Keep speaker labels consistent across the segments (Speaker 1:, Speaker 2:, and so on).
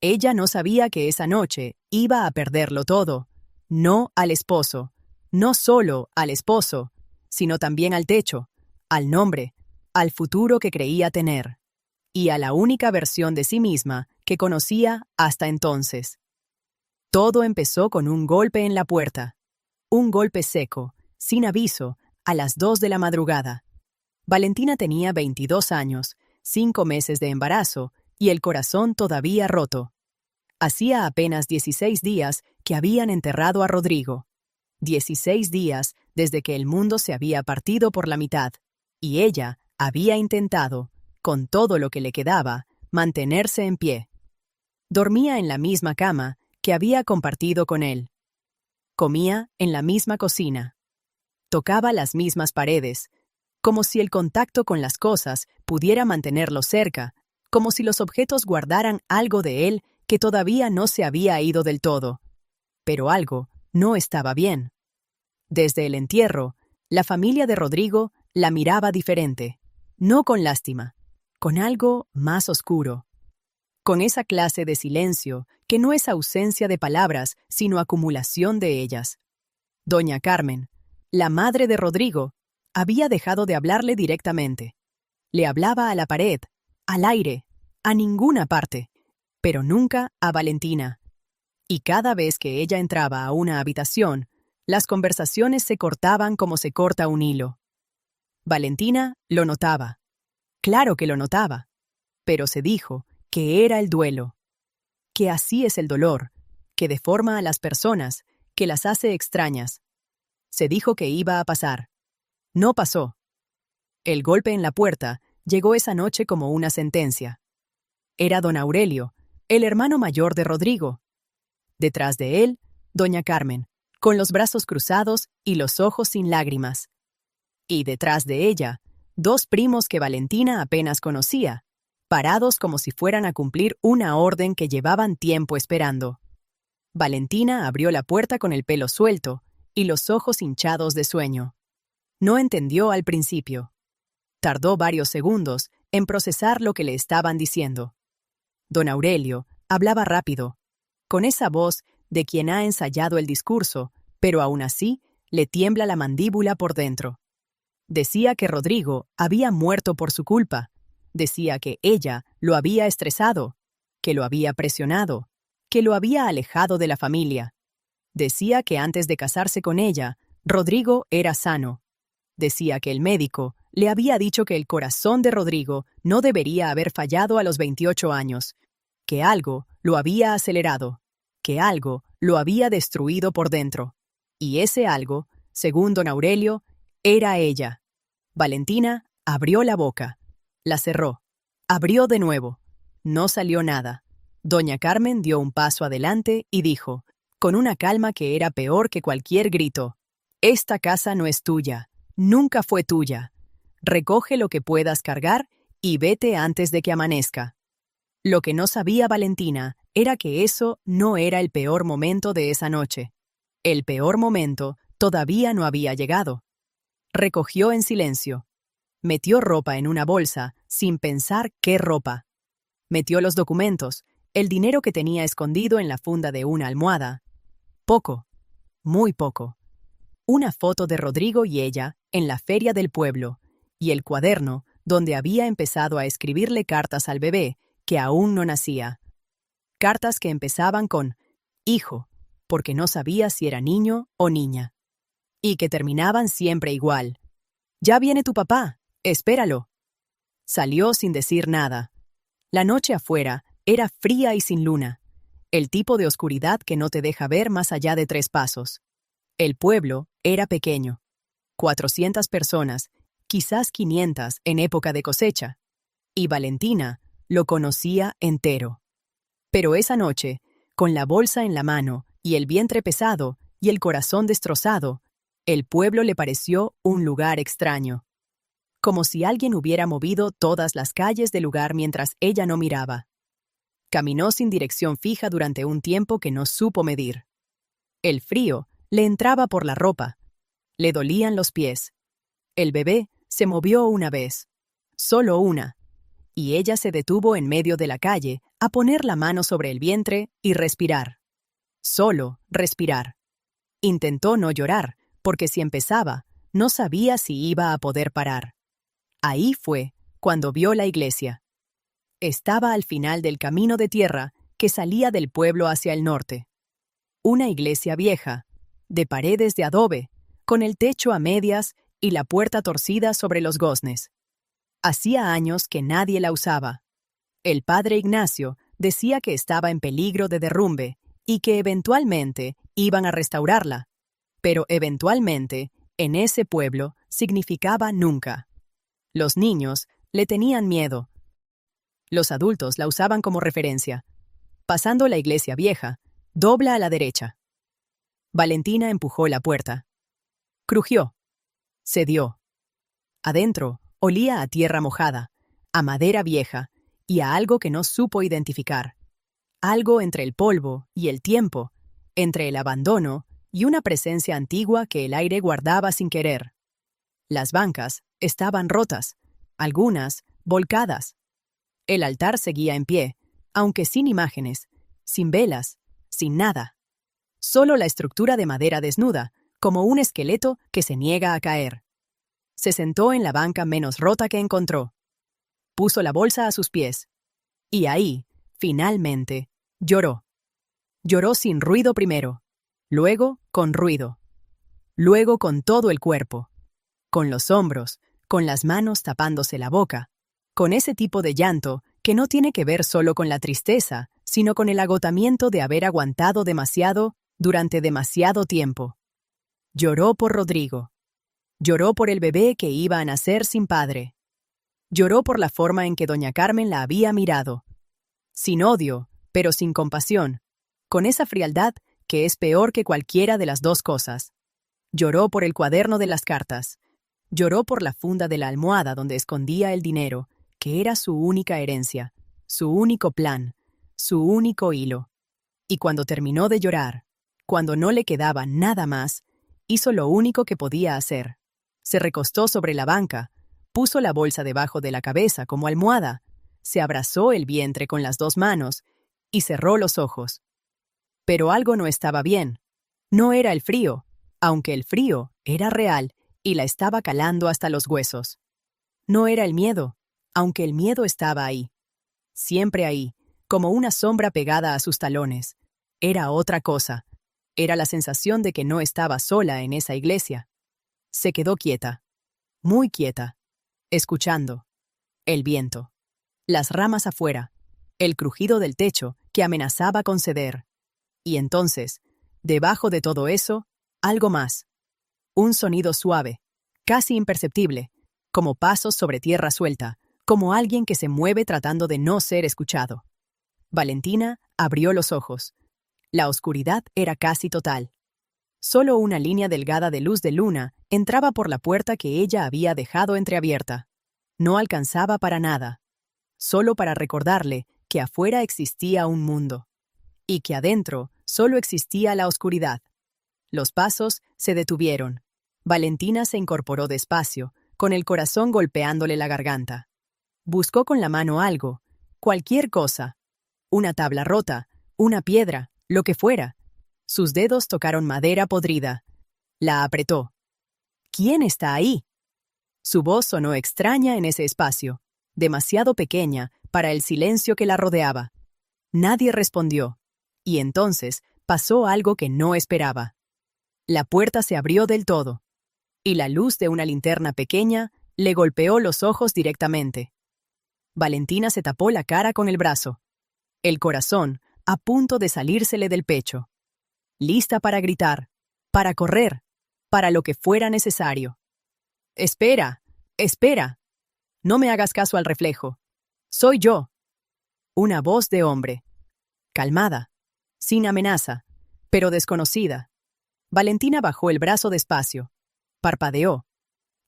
Speaker 1: Ella no sabía que esa noche iba a perderlo todo. No al esposo, no solo al esposo, sino también al techo, al nombre, al futuro que creía tener, y a la única versión de sí misma que conocía hasta entonces. Todo empezó con un golpe en la puerta. Un golpe seco, sin aviso, a las 2 de la madrugada. Valentina tenía 22 años, 5 meses de embarazo y el corazón todavía roto. Hacía apenas 16 días que habían enterrado a Rodrigo. 16 días desde que el mundo se había partido por la mitad, y ella había intentado, con todo lo que le quedaba, mantenerse en pie. Dormía en la misma cama que había compartido con él. Comía en la misma cocina. Tocaba las mismas paredes, como si el contacto con las cosas pudiera mantenerlo cerca, como si los objetos guardaran algo de él que todavía no se había ido del todo. Pero algo no estaba bien. Desde el entierro, la familia de Rodrigo la miraba diferente, no con lástima, con algo más oscuro. Con esa clase de silencio que no es ausencia de palabras, sino acumulación de ellas. Doña Carmen, la madre de Rodrigo, había dejado de hablarle directamente. Le hablaba a la pared, al aire, a ninguna parte, pero nunca a Valentina. Y cada vez que ella entraba a una habitación, las conversaciones se cortaban como se corta un hilo. Valentina lo notaba. Claro que lo notaba, pero se dijo que era el duelo, que así es el dolor, que deforma a las personas, que las hace extrañas. Se dijo que iba a pasar. No pasó. El golpe en la puerta llegó esa noche como una sentencia. Era don Aurelio, el hermano mayor de Rodrigo. Detrás de él, doña Carmen, con los brazos cruzados y los ojos sin lágrimas. Y detrás de ella, 2 primos que Valentina apenas conocía, parados como si fueran a cumplir una orden que llevaban tiempo esperando. Valentina abrió la puerta con el pelo suelto y los ojos hinchados de sueño. No entendió al principio. Tardó varios segundos en procesar lo que le estaban diciendo. Don Aurelio hablaba rápido, con esa voz de quien ha ensayado el discurso, pero aún así le tiembla la mandíbula por dentro. Decía que Rodrigo había muerto por su culpa. Decía que ella lo había estresado, que lo había presionado, que lo había alejado de la familia. Decía que antes de casarse con ella, Rodrigo era sano. Decía que el médico le había dicho que el corazón de Rodrigo no debería haber fallado a los 28 años, que algo lo había acelerado, que algo lo había destruido por dentro. Y ese algo, según don Aurelio, era ella. Valentina abrió la boca, la cerró, abrió de nuevo. No salió nada. Doña Carmen dio un paso adelante y dijo, con una calma que era peor que cualquier grito: «Esta casa no es tuya, nunca fue tuya. Recoge lo que puedas cargar y vete antes de que amanezca». Lo que no sabía Valentina era que eso no era el peor momento de esa noche. El peor momento todavía no había llegado. Recogió en silencio. Metió ropa en una bolsa, sin pensar qué ropa. Metió los documentos, el dinero que tenía escondido en la funda de una almohada. Poco, muy poco. Una foto de Rodrigo y ella en la feria del pueblo, y el cuaderno donde había empezado a escribirle cartas al bebé que aún no nacía. Cartas que empezaban con «hijo», porque no sabía si era niño o niña. Y que terminaban siempre igual. «Ya viene tu papá, espéralo». Salió sin decir nada. La noche afuera era fría y sin luna, el tipo de oscuridad que no te deja ver más allá de 3 pasos. El pueblo era pequeño. 400 personas, quizás 500 en época de cosecha. Y Valentina lo conocía entero. Pero esa noche, con la bolsa en la mano y el vientre pesado y el corazón destrozado, el pueblo le pareció un lugar extraño. Como si alguien hubiera movido todas las calles del lugar mientras ella no miraba. Caminó sin dirección fija durante un tiempo que no supo medir. El frío le entraba por la ropa. Le dolían los pies. El bebé se movió una vez. Solo una. Y ella se detuvo en medio de la calle a poner la mano sobre el vientre y respirar. Solo respirar. Intentó no llorar, porque si empezaba, no sabía si iba a poder parar. Ahí fue cuando vio la iglesia. Estaba al final del camino de tierra que salía del pueblo hacia el norte. Una iglesia vieja, de paredes de adobe, con el techo a medias y la puerta torcida sobre los goznes. Hacía años que nadie la usaba. El padre Ignacio decía que estaba en peligro de derrumbe y que eventualmente iban a restaurarla. Pero eventualmente, en ese pueblo, significaba nunca. Los niños le tenían miedo. Los adultos la usaban como referencia. Pasando la iglesia vieja, dobla a la derecha. Valentina empujó la puerta. Crujió. Cedió. Adentro, olía a tierra mojada, a madera vieja y a algo que no supo identificar. Algo entre el polvo y el tiempo, entre el abandono y una presencia antigua que el aire guardaba sin querer. Las bancas estaban rotas, algunas volcadas. El altar seguía en pie, aunque sin imágenes, sin velas, sin nada. Solo la estructura de madera desnuda, como un esqueleto que se niega a caer. Se sentó en la banca menos rota que encontró. Puso la bolsa a sus pies. Y ahí, finalmente, lloró. Lloró sin ruido primero, luego con ruido, luego con todo el cuerpo, con los hombros, con las manos tapándose la boca, con ese tipo de llanto que no tiene que ver solo con la tristeza, sino con el agotamiento de haber aguantado demasiado durante demasiado tiempo. Lloró por Rodrigo. Lloró por el bebé que iba a nacer sin padre. Lloró por la forma en que doña Carmen la había mirado. Sin odio, pero sin compasión, con esa frialdad que es peor que cualquiera de las dos cosas. Lloró por el cuaderno de las cartas. Lloró por la funda de la almohada donde escondía el dinero, que era su única herencia, su único plan, su único hilo. Y cuando terminó de llorar, cuando no le quedaba nada más, hizo lo único que podía hacer. Se recostó sobre la banca, puso la bolsa debajo de la cabeza como almohada, se abrazó el vientre con las dos manos y cerró los ojos. Pero algo no estaba bien. No era el frío, aunque el frío era real y la estaba calando hasta los huesos. No era el miedo, aunque el miedo estaba ahí. Siempre ahí, como una sombra pegada a sus talones. Era otra cosa. Era la sensación de que no estaba sola en esa iglesia. Se quedó quieta, muy quieta, escuchando. El viento. Las ramas afuera. El crujido del techo que amenazaba con ceder. Y entonces, debajo de todo eso, algo más. Un sonido suave, casi imperceptible, como pasos sobre tierra suelta, como alguien que se mueve tratando de no ser escuchado. Valentina abrió los ojos. La oscuridad era casi total. Solo una línea delgada de luz de luna entraba por la puerta que ella había dejado entreabierta. No alcanzaba para nada. Solo para recordarle que afuera existía un mundo. Y que adentro solo existía la oscuridad. Los pasos se detuvieron. Valentina se incorporó despacio, con el corazón golpeándole la garganta. Buscó con la mano algo, cualquier cosa. Una tabla rota, una piedra, lo que fuera. Sus dedos tocaron madera podrida. La apretó. ¿Quién está ahí? Su voz sonó extraña en ese espacio, demasiado pequeña para el silencio que la rodeaba. Nadie respondió. Y entonces pasó algo que no esperaba. La puerta se abrió del todo, y la luz de una linterna pequeña le golpeó los ojos directamente. Valentina se tapó la cara con el brazo, el corazón a punto de salírsele del pecho. Lista para gritar, para correr, para lo que fuera necesario. «Espera, espera. No me hagas caso al reflejo. Soy yo». Una voz de hombre. Calmada, sin amenaza, pero desconocida. Valentina bajó el brazo despacio. Parpadeó.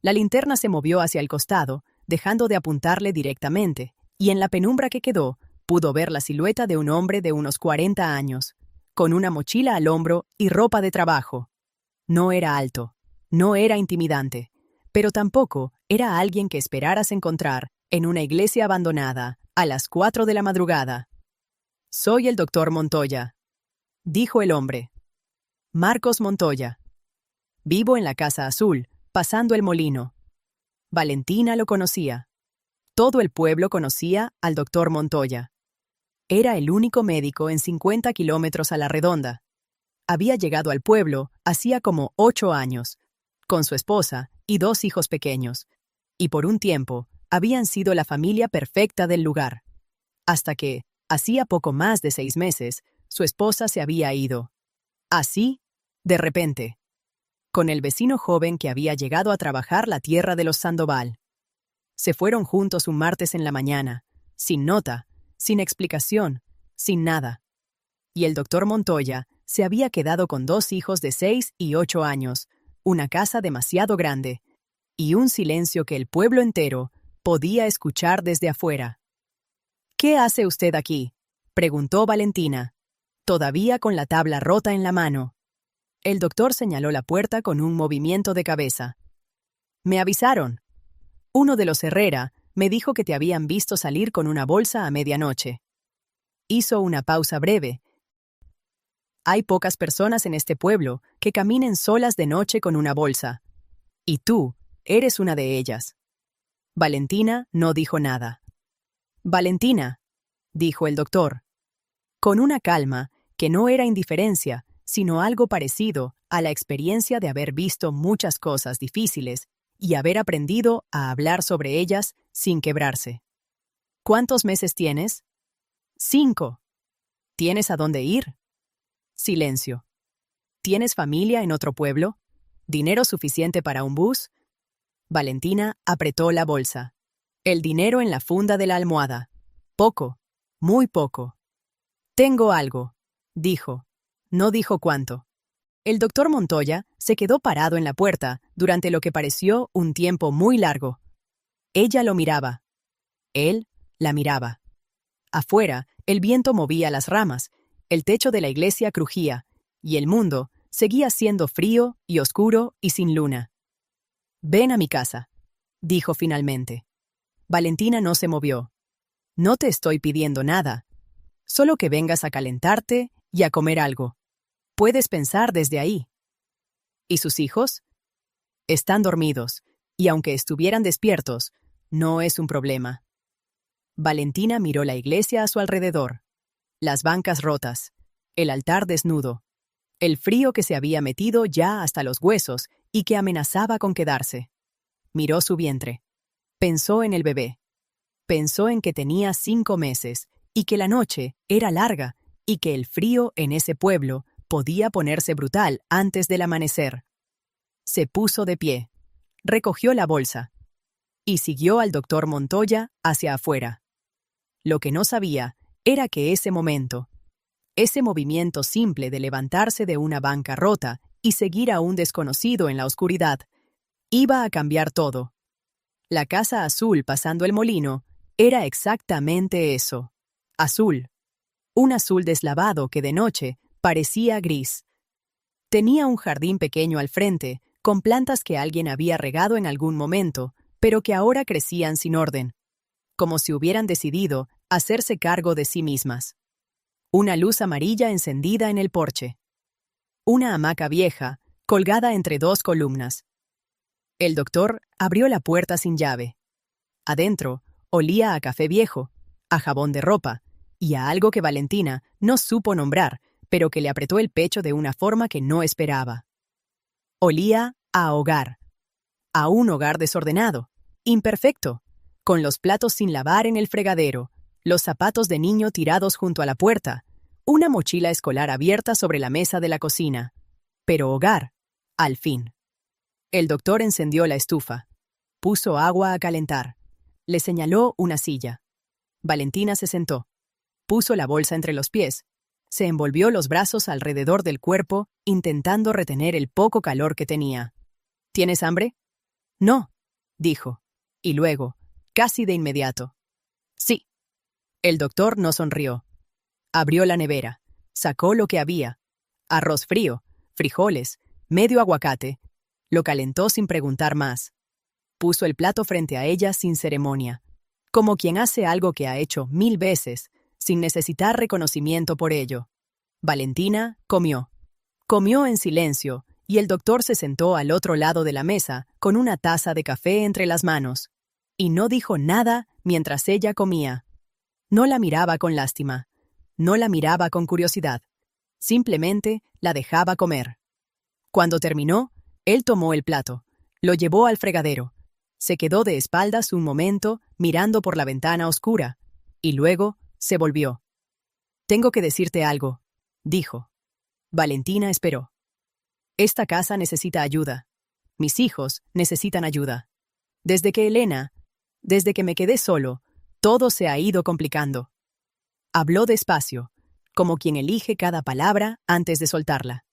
Speaker 1: La linterna se movió hacia el costado, dejando de apuntarle directamente, y en la penumbra que quedó, pudo ver la silueta de un hombre de unos 40 años, con una mochila al hombro y ropa de trabajo. No era alto, no era intimidante, pero tampoco era alguien que esperaras encontrar en una iglesia abandonada a las 4 de la madrugada. Soy el doctor Montoya, dijo el hombre. Marcos Montoya. Vivo en la Casa Azul, pasando el molino. Valentina lo conocía. Todo el pueblo conocía al doctor Montoya. Era el único médico en 50 kilómetros a la redonda. Había llegado al pueblo hacía como 8 años, con su esposa y 2 hijos pequeños, y por un tiempo habían sido la familia perfecta del lugar. Hasta que, hacía poco más de 6 meses, su esposa se había ido. Así, de repente, con el vecino joven que había llegado a trabajar la tierra de los Sandoval. Se fueron juntos un martes en la mañana, sin nota, sin explicación, sin nada. Y el doctor Montoya se había quedado con 2 hijos de 6 y 8 años, una casa demasiado grande, y un silencio que el pueblo entero podía escuchar desde afuera. ¿Qué hace usted aquí?, preguntó Valentina, todavía con la tabla rota en la mano. El doctor señaló la puerta con un movimiento de cabeza. Me avisaron. Uno de los Herrera me dijo que te habían visto salir con una bolsa a medianoche. Hizo una pausa breve. Hay pocas personas en este pueblo que caminen solas de noche con una bolsa. Y tú eres una de ellas. Valentina no dijo nada. Valentina, dijo el doctor, con una calma que no era indiferencia, sino algo parecido a la experiencia de haber visto muchas cosas difíciles y haber aprendido a hablar sobre ellas sin quebrarse. ¿Cuántos meses tienes? 5. ¿Tienes a dónde ir? Silencio. ¿Tienes familia en otro pueblo? ¿Dinero suficiente para un bus? Valentina apretó la bolsa. El dinero en la funda de la almohada. Poco, muy poco. Tengo algo, dijo. No dijo cuánto. El doctor Montoya se quedó parado en la puerta durante lo que pareció un tiempo muy largo. Ella lo miraba. Él la miraba. Afuera, el viento movía las ramas, el techo de la iglesia crujía, y el mundo seguía siendo frío y oscuro y sin luna. Ven a mi casa, dijo finalmente. Valentina no se movió. No te estoy pidiendo nada, solo que vengas a calentarte y a comer algo. Puedes pensar desde ahí. ¿Y sus hijos? Están dormidos, y aunque estuvieran despiertos, no es un problema. Valentina miró la iglesia a su alrededor. Las bancas rotas, el altar desnudo, el frío que se había metido ya hasta los huesos y que amenazaba con quedarse. Miró su vientre. Pensó en el bebé. Pensó en que tenía 5 meses y que la noche era larga y que el frío en ese pueblo podía ponerse brutal antes del amanecer. Se puso de pie, recogió la bolsa y siguió al doctor Montoya hacia afuera. Lo que no sabía era que ese momento, ese movimiento simple de levantarse de una banca rota y seguir a un desconocido en la oscuridad, iba a cambiar todo. La Casa Azul pasando el molino era exactamente eso, azul. Un azul deslavado que de noche parecía gris. Tenía un jardín pequeño al frente, con plantas que alguien había regado en algún momento, pero que ahora crecían sin orden, como si hubieran decidido hacerse cargo de sí mismas. Una luz amarilla encendida en el porche. Una hamaca vieja, colgada entre 2 columnas. El doctor abrió la puerta sin llave. Adentro, olía a café viejo, a jabón de ropa, y a algo que Valentina no supo nombrar, pero que le apretó el pecho de una forma que no esperaba. Olía a hogar. A un hogar desordenado, imperfecto, con los platos sin lavar en el fregadero, los zapatos de niño tirados junto a la puerta, una mochila escolar abierta sobre la mesa de la cocina. Pero hogar, al fin. El doctor encendió la estufa. Puso agua a calentar. Le señaló una silla. Valentina se sentó. Puso la bolsa entre los pies. Se envolvió los brazos alrededor del cuerpo, intentando retener el poco calor que tenía. ¿Tienes hambre? No, dijo. Y luego, casi de inmediato. Sí. El doctor no sonrió. Abrió la nevera. Sacó lo que había. Arroz frío, frijoles, medio aguacate. Lo calentó sin preguntar más. Puso el plato frente a ella sin ceremonia. Como quien hace algo que ha hecho 1000 veces, sin necesitar reconocimiento por ello. Valentina comió. Comió en silencio, y el doctor se sentó al otro lado de la mesa con una taza de café entre las manos. Y no dijo nada mientras ella comía. No la miraba con lástima. No la miraba con curiosidad. Simplemente la dejaba comer. Cuando terminó, él tomó el plato, lo llevó al fregadero, se quedó de espaldas un momento mirando por la ventana oscura, y luego se volvió. «Tengo que decirte algo», dijo. Valentina esperó. «Esta casa necesita ayuda. Mis hijos necesitan ayuda. Desde que me quedé solo, todo se ha ido complicando». Habló despacio, como quien elige cada palabra antes de soltarla.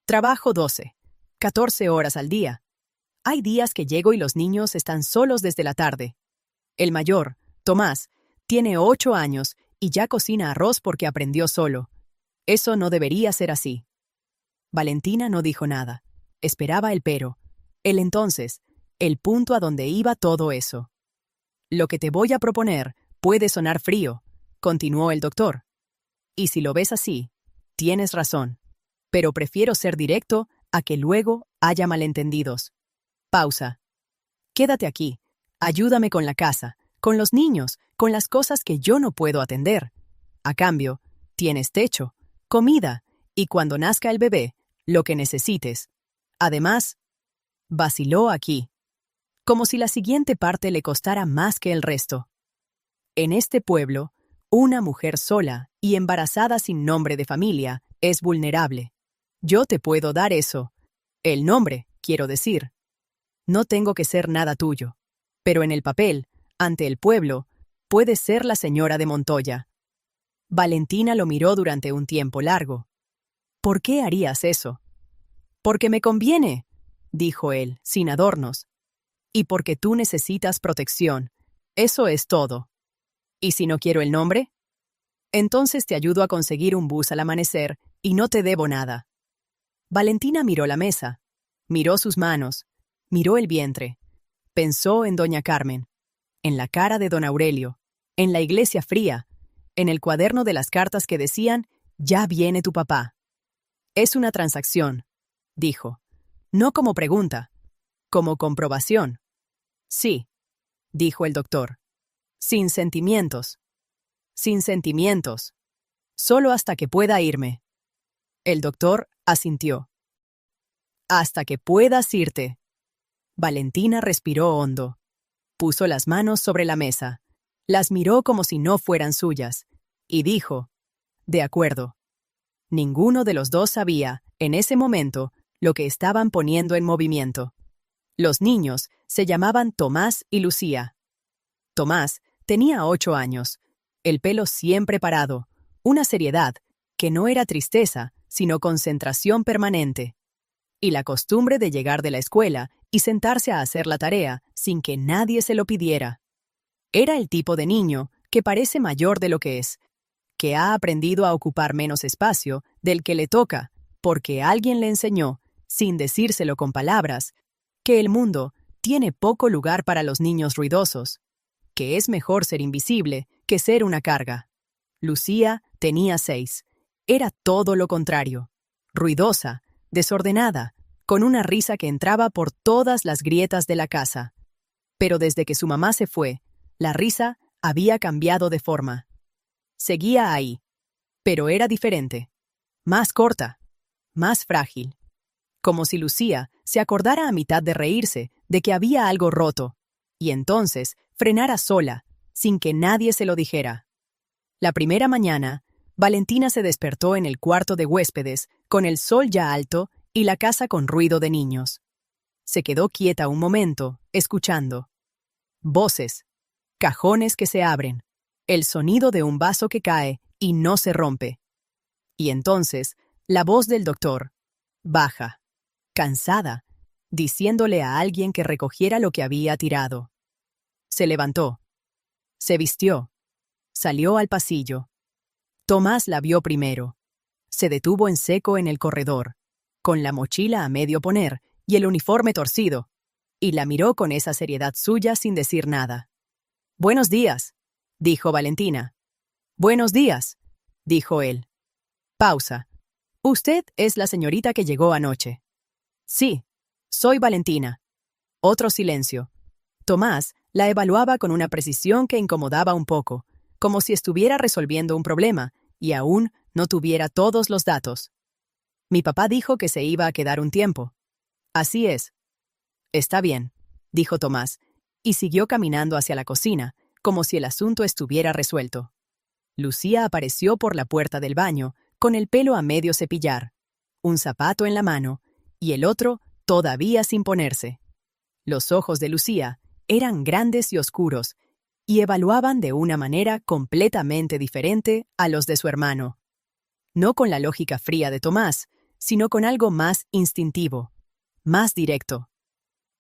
Speaker 1: «Trabajo 12, 14 horas al día. Hay días que llego y los niños están solos desde la tarde. El mayor, Tomás, tiene 8 años y ya cocina arroz porque aprendió solo. Eso no debería ser así». Valentina no dijo nada. Esperaba el pero. El entonces, el punto a donde iba todo eso. «Lo que te voy a proponer puede sonar frío», continuó el doctor. «Y si lo ves así, tienes razón. Pero prefiero ser directo a que luego haya malentendidos». Pausa. «Quédate aquí. Ayúdame con la casa, con los niños, con las cosas que yo no puedo atender. A cambio, tienes techo, comida y cuando nazca el bebé, lo que necesites. Además», vaciló aquí, como si la siguiente parte le costara más que el resto. «En este pueblo, una mujer sola y embarazada sin nombre de familia es vulnerable. Yo te puedo dar eso. El nombre, quiero decir. No tengo que ser nada tuyo. Pero en el papel, ante el pueblo, puedes ser la señora de Montoya». Valentina lo miró durante un tiempo largo. «¿Por qué harías eso?» «Porque me conviene», dijo él, sin adornos. «Y porque tú necesitas protección. Eso es todo. ¿Y si no quiero el nombre? Entonces te ayudo a conseguir un bus al amanecer y no te debo nada». Valentina miró la mesa, miró sus manos, miró el vientre. Pensó en doña Carmen, en la cara de don Aurelio, en la iglesia fría, en el cuaderno de las cartas que decían «Ya viene tu papá». «Es una transacción», dijo. «No como pregunta, como comprobación». «Sí», dijo el doctor. «Sin sentimientos. Sin sentimientos. Solo hasta que pueda irme». El doctor asintió. «Hasta que puedas irte». Valentina respiró hondo. Puso las manos sobre la mesa, las miró como si no fueran suyas, y dijo: «De acuerdo». Ninguno de los dos sabía, en ese momento, lo que estaban poniendo en movimiento. Los niños se llamaban Tomás y Lucía. Tomás tenía 8 años, el pelo siempre parado, una seriedad que no era tristeza, sino concentración permanente. Y la costumbre de llegar de la escuela y sentarse a hacer la tarea sin que nadie se lo pidiera. Era el tipo de niño que parece mayor de lo que es, que ha aprendido a ocupar menos espacio del que le toca, porque alguien le enseñó, sin decírselo con palabras, que el mundo tiene poco lugar para los niños ruidosos, que es mejor ser invisible que ser una carga. Lucía tenía 6. Era todo lo contrario. Ruidosa, desordenada, con una risa que entraba por todas las grietas de la casa. Pero desde que su mamá se fue, la risa había cambiado de forma. Seguía ahí, pero era diferente, más corta, más frágil. Como si Lucía se acordara a mitad de reírse de que había algo roto, y entonces frenara sola, sin que nadie se lo dijera. La primera mañana, Valentina se despertó en el cuarto de huéspedes, con el sol ya alto y la casa con ruido de niños. Se quedó quieta un momento, escuchando. Voces, cajones que se abren, el sonido de un vaso que cae y no se rompe. Y entonces, la voz del doctor, baja, cansada, diciéndole a alguien que recogiera lo que había tirado. Se levantó. Se vistió. Salió al pasillo. Tomás la vio primero. Se detuvo en seco en el corredor, con la mochila a medio poner y el uniforme torcido, y la miró con esa seriedad suya sin decir nada. «Buenos días», dijo Valentina. Buenos días, dijo él. Pausa. Usted es la señorita que llegó anoche. Sí, soy Valentina. Otro silencio. Tomás la evaluaba con una precisión que incomodaba un poco, como si estuviera resolviendo un problema y aún no tuviera todos los datos. Mi papá dijo que se iba a quedar un tiempo. Así es. Está bien, dijo Tomás, y siguió caminando hacia la cocina, como si el asunto estuviera resuelto. Lucía apareció por la puerta del baño, con el pelo a medio cepillar, un zapato en la mano y el otro todavía sin ponerse. Los ojos de Lucía eran grandes y oscuros y evaluaban de una manera completamente diferente a los de su hermano. No con la lógica fría de Tomás, sino con algo más instintivo, más directo.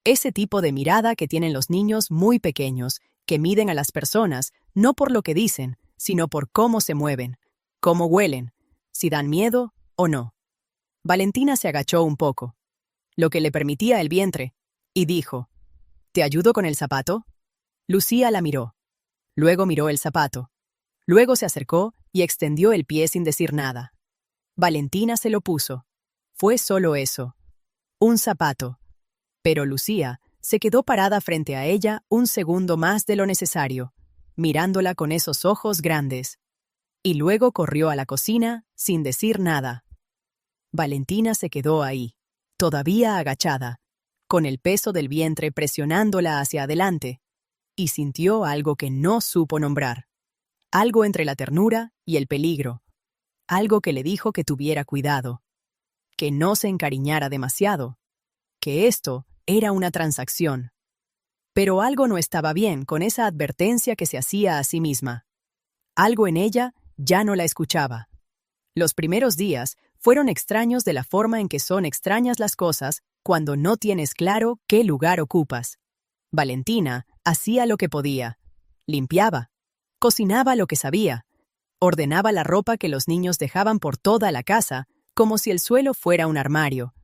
Speaker 1: Ese tipo de mirada que tienen los niños muy pequeños, que miden a las personas no por lo que dicen, sino por cómo se mueven, cómo huelen, si dan miedo o no. Valentina se agachó un poco, lo que le permitía el vientre, y dijo, ¿te ayudo con el zapato? Lucía la miró. Luego miró el zapato. Luego se acercó y extendió el pie sin decir nada. Valentina se lo puso. Fue solo eso. Un zapato. Pero Lucía se quedó parada frente a ella un segundo más de lo necesario, mirándola con esos ojos grandes. Y luego corrió a la cocina sin decir nada. Valentina se quedó ahí, todavía agachada, con el peso del vientre presionándola hacia adelante, y sintió algo que no supo nombrar. Algo entre la ternura y el peligro. Algo que le dijo que tuviera cuidado, que no se encariñara demasiado, que esto era una transacción. Pero algo no estaba bien con esa advertencia que se hacía a sí misma. Algo en ella ya no la escuchaba. Los primeros días fueron extraños de la forma en que son extrañas las cosas cuando no tienes claro qué lugar ocupas. Valentina hacía lo que podía. Limpiaba. Cocinaba lo que sabía. Ordenaba la ropa que los niños dejaban por toda la casa, como si el suelo fuera un armario.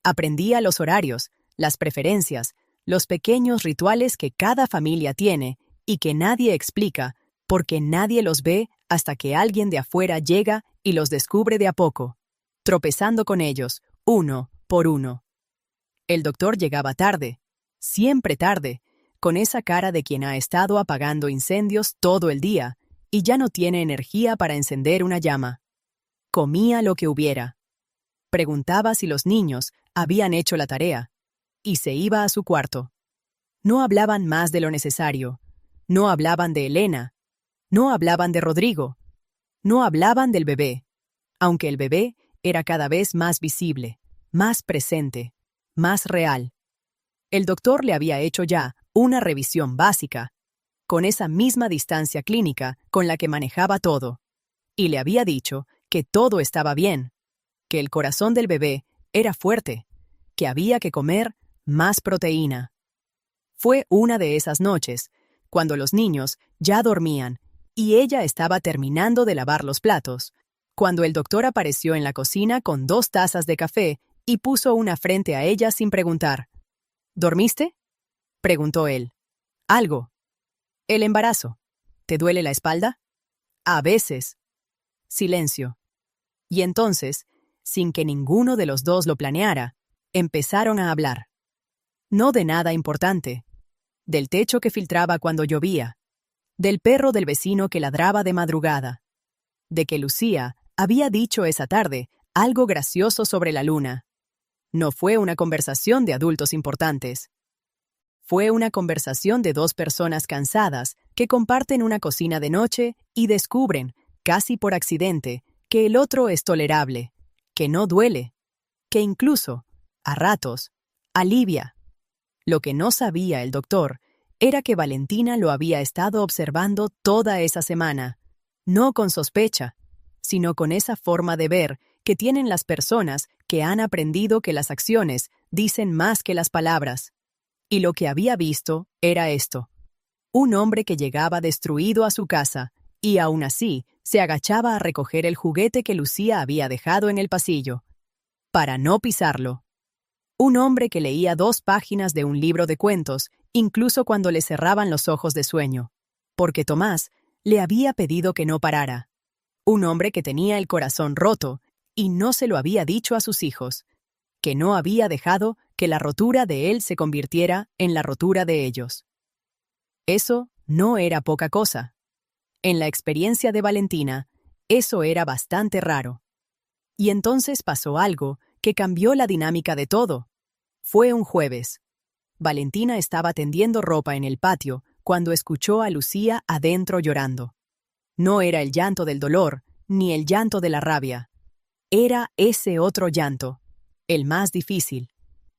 Speaker 1: Aprendía los horarios, las preferencias, los pequeños rituales que cada familia tiene y que nadie explica, porque nadie los ve hasta que alguien de afuera llega y los descubre de a poco, tropezando con ellos, uno por uno. El doctor llegaba tarde, siempre tarde, con esa cara de quien ha estado apagando incendios todo el día y ya no tiene energía para encender una llama. Comía lo que hubiera. Preguntaba si los niños habían hecho la tarea y se iba a su cuarto. No hablaban más de lo necesario. No hablaban de Elena. No hablaban de Rodrigo. No hablaban del bebé, aunque el bebé era cada vez más visible, más presente, más real. El doctor le había hecho ya una revisión básica, con esa misma distancia clínica con la que manejaba todo, y le había dicho que todo estaba bien, que el corazón del bebé era fuerte, que había que comer más proteína. Fue una de esas noches, cuando los niños ya dormían y ella estaba terminando de lavar los platos, cuando el doctor apareció en la cocina con 2 tazas de café y puso una frente a ella sin preguntar. ¿Dormiste? Preguntó él. Algo. El embarazo. ¿Te duele la espalda? A veces. Silencio. Y entonces, sin que ninguno de los dos lo planeara, empezaron a hablar. No de nada importante. Del techo que filtraba cuando llovía. Del perro del vecino que ladraba de madrugada. De que Lucía había dicho esa tarde algo gracioso sobre la luna. No fue una conversación de adultos importantes. Fue una conversación de 2 personas cansadas que comparten una cocina de noche y descubren, casi por accidente, que el otro es tolerable, que no duele, que incluso, a ratos, alivia. Lo que no sabía el doctor era que Valentina lo había estado observando toda esa semana, no con sospecha, sino con esa forma de ver que tienen las personas que han aprendido que las acciones dicen más que las palabras. Y lo que había visto era esto: un hombre que llegaba destruido a su casa y aún así se agachaba a recoger el juguete que Lucía había dejado en el pasillo, para no pisarlo. Un hombre que leía 2 páginas de un libro de cuentos, incluso cuando le cerraban los ojos de sueño, porque Tomás le había pedido que no parara. Un hombre que tenía el corazón roto y no se lo había dicho a sus hijos, que no había dejado que la rotura de él se convirtiera en la rotura de ellos. Eso no era poca cosa. En la experiencia de Valentina, eso era bastante raro. Y entonces pasó algo que cambió la dinámica de todo. Fue un jueves. Valentina estaba tendiendo ropa en el patio cuando escuchó a Lucía adentro llorando. No era el llanto del dolor, ni el llanto de la rabia. Era ese otro llanto, el más difícil,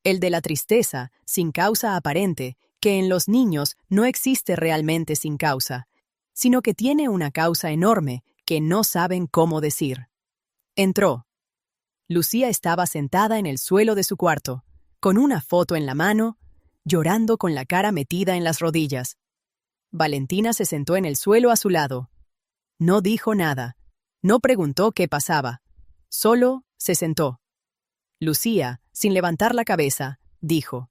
Speaker 1: el de la tristeza sin causa aparente, que en los niños no existe realmente sin causa, sino que tiene una causa enorme que no saben cómo decir. Entró. Lucía estaba sentada en el suelo de su cuarto, con una foto en la mano, llorando con la cara metida en las rodillas. Valentina se sentó en el suelo a su lado. No dijo nada, no preguntó qué pasaba, solo se sentó. Lucía, sin levantar la cabeza, dijo: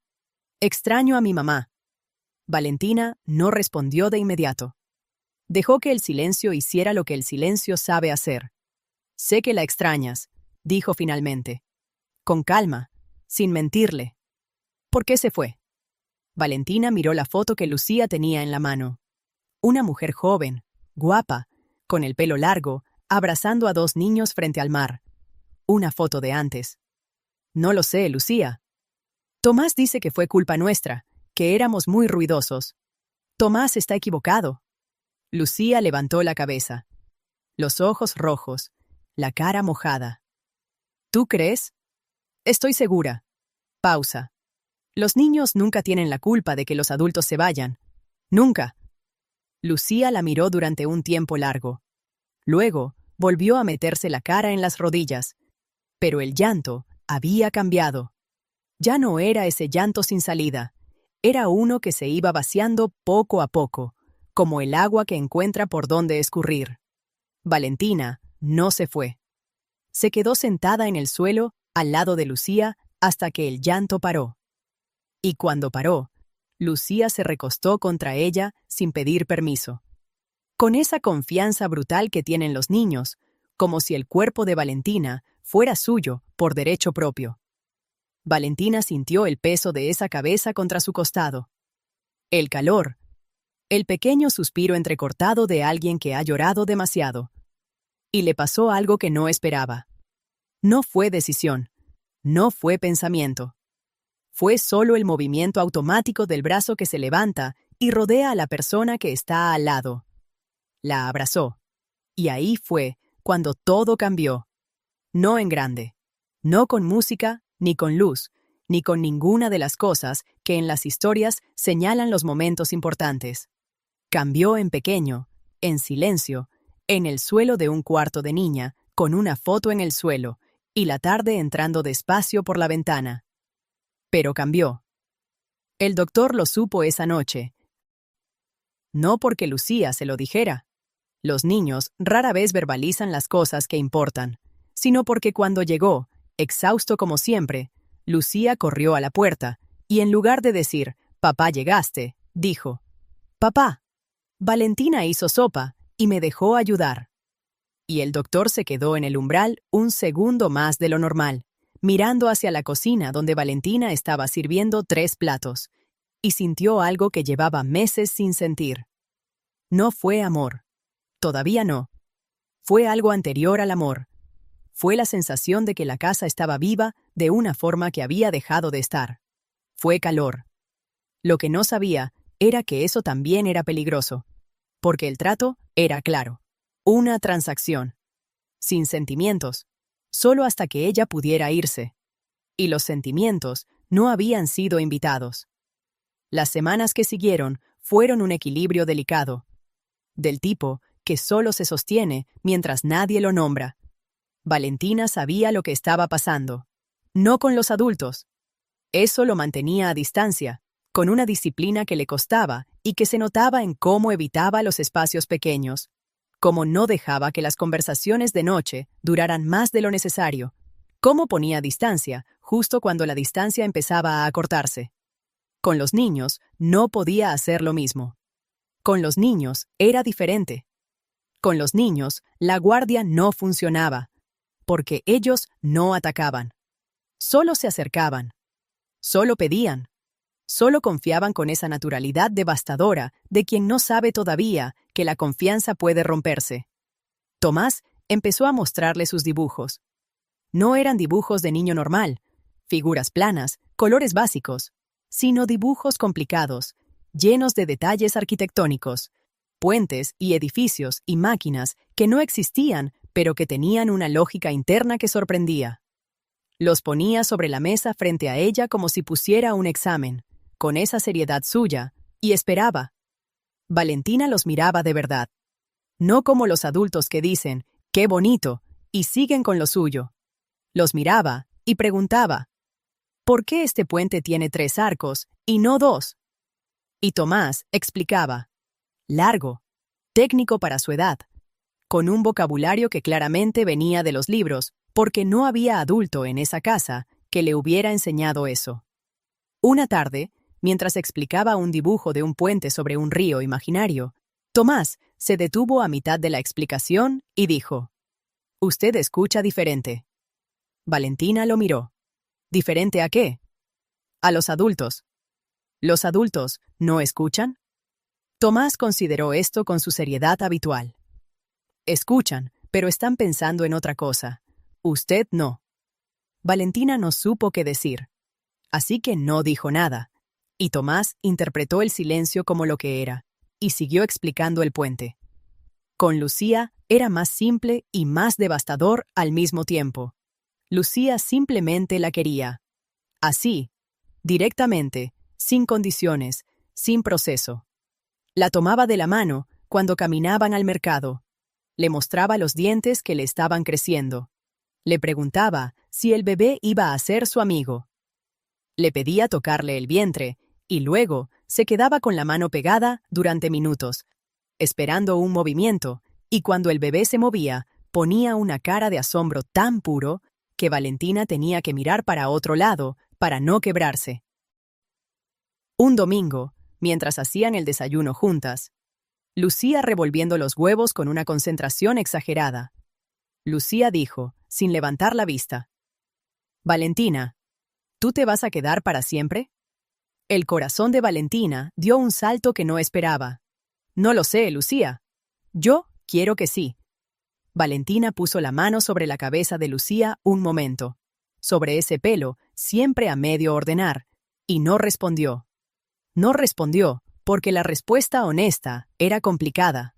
Speaker 1: «Extraño a mi mamá». Valentina no respondió de inmediato. Dejó que el silencio hiciera lo que el silencio sabe hacer. «Sé que la extrañas», dijo finalmente. Con calma, sin mentirle. «¿Por qué se fue?». Valentina miró la foto que Lucía tenía en la mano. Una mujer joven, guapa, con el pelo largo, abrazando a dos niños frente al mar. Una foto de antes. «No lo sé, Lucía. Tomás dice que fue culpa nuestra, que éramos muy ruidosos. Tomás está equivocado». Lucía levantó la cabeza. Los ojos rojos, la cara mojada. «¿Tú crees?». «Estoy segura». Pausa. «Los niños nunca tienen la culpa de que los adultos se vayan. Nunca». Lucía la miró durante un tiempo largo. Luego, volvió a meterse la cara en las rodillas. Pero el llanto había cambiado. Ya no era ese llanto sin salida. Era uno que se iba vaciando poco a poco, como el agua que encuentra por dónde escurrir. Valentina no se fue. Se quedó sentada en el suelo, al lado de Lucía, hasta que el llanto paró. Y cuando paró, Lucía se recostó contra ella sin pedir permiso. Con esa confianza brutal que tienen los niños, como si el cuerpo de Valentina fuera suyo por derecho propio. Valentina sintió el peso de esa cabeza contra su costado. El calor. El pequeño suspiro entrecortado de alguien que ha llorado demasiado. Y le pasó algo que no esperaba. No fue decisión. No fue pensamiento. Fue solo el movimiento automático del brazo que se levanta y rodea a la persona que está al lado. La abrazó. Y ahí fue cuando todo cambió. No en grande. No con música, ni con luz, ni con ninguna de las cosas que en las historias señalan los momentos importantes. Cambió en pequeño, en silencio, en el suelo de un cuarto de niña, con una foto en el suelo, y la tarde entrando despacio por la ventana. Pero cambió. El doctor lo supo esa noche. No porque Lucía se lo dijera. Los niños rara vez verbalizan las cosas que importan, sino porque cuando llegó, exhausto como siempre, Lucía corrió a la puerta, y en lugar de decir, «Papá, llegaste», dijo, «Papá, Valentina hizo sopa y me dejó ayudar». Y el doctor se quedó en el umbral un segundo más de lo normal, mirando hacia la cocina donde Valentina estaba sirviendo 3 platos, y sintió algo que llevaba meses sin sentir. No fue amor. Todavía no. Fue algo anterior al amor. Fue la sensación de que la casa estaba viva de una forma que había dejado de estar. Fue calor. Lo que no sabía era que eso también era peligroso, porque el trato era claro. Una transacción. Sin sentimientos, solo hasta que ella pudiera irse. Y los sentimientos no habían sido invitados. Las semanas que siguieron fueron un equilibrio delicado, del tipo que solo se sostiene mientras nadie lo nombra. Valentina sabía lo que estaba pasando. No con los adultos. Eso lo mantenía a distancia, con una disciplina que le costaba y que se notaba en cómo evitaba los espacios pequeños, cómo no dejaba que las conversaciones de noche duraran más de lo necesario, cómo ponía distancia justo cuando la distancia empezaba a acortarse. Con los niños no podía hacer lo mismo. Con los niños era diferente. Con los niños, la guardia no funcionaba, porque ellos no atacaban. Solo se acercaban. Solo pedían. Solo confiaban con esa naturalidad devastadora de quien no sabe todavía que la confianza puede romperse. Tomás empezó a mostrarle sus dibujos. No eran dibujos de niño normal, figuras planas, colores básicos, sino dibujos complicados, llenos de detalles arquitectónicos, puentes y edificios y máquinas que no existían, pero que tenían una lógica interna que sorprendía. Los ponía sobre la mesa frente a ella como si pusiera un examen, con esa seriedad suya, y esperaba. Valentina los miraba de verdad. No como los adultos que dicen, ¡qué bonito!, y siguen con lo suyo. Los miraba y preguntaba, ¿por qué este puente tiene 3 arcos y no 2? Y Tomás explicaba, largo, técnico para su edad, con un vocabulario que claramente venía de los libros, porque no había adulto en esa casa que le hubiera enseñado eso. Una tarde, mientras explicaba un dibujo de un puente sobre un río imaginario, Tomás se detuvo a mitad de la explicación y dijo, «Usted escucha diferente». Valentina lo miró. ¿Diferente a qué? A los adultos. ¿Los adultos no escuchan? Tomás consideró esto con su seriedad habitual. Escuchan, pero están pensando en otra cosa. Usted no. Valentina no supo qué decir. Así que no dijo nada. Y Tomás interpretó el silencio como lo que era, y siguió explicando el puente. Con Lucía era más simple y más devastador al mismo tiempo. Lucía simplemente la quería. Así, directamente, sin condiciones, sin proceso. La tomaba de la mano cuando caminaban al mercado. Le mostraba los dientes que le estaban creciendo. Le preguntaba si el bebé iba a ser su amigo. Le pedía tocarle el vientre, y luego se quedaba con la mano pegada durante minutos, esperando un movimiento, y cuando el bebé se movía, ponía una cara de asombro tan puro que Valentina tenía que mirar para otro lado para no quebrarse. Un domingo, mientras hacían el desayuno juntas, Lucía revolviendo los huevos con una concentración exagerada. Lucía dijo, sin levantar la vista, «Valentina, ¿tú te vas a quedar para siempre?» El corazón de Valentina dio un salto que no esperaba. «No lo sé, Lucía. Yo quiero que sí». Valentina puso la mano sobre la cabeza de Lucía un momento, sobre ese pelo, siempre a medio ordenar, y no respondió. No respondió porque la respuesta honesta era complicada,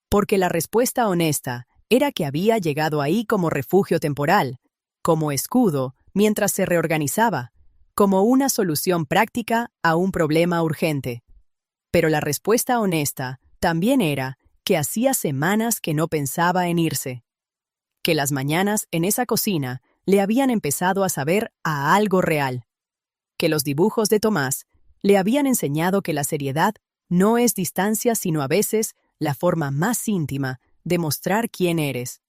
Speaker 1: porque la respuesta honesta era que había llegado ahí como refugio temporal, como escudo mientras se reorganizaba, como una solución práctica a un problema urgente. Pero la respuesta honesta también era que hacía semanas que no pensaba en irse, que las mañanas en esa cocina le habían empezado a saber a algo real, que los dibujos de Tomás le habían enseñado que la seriedad no es distancia sino a veces la forma más íntima de mostrar quién eres,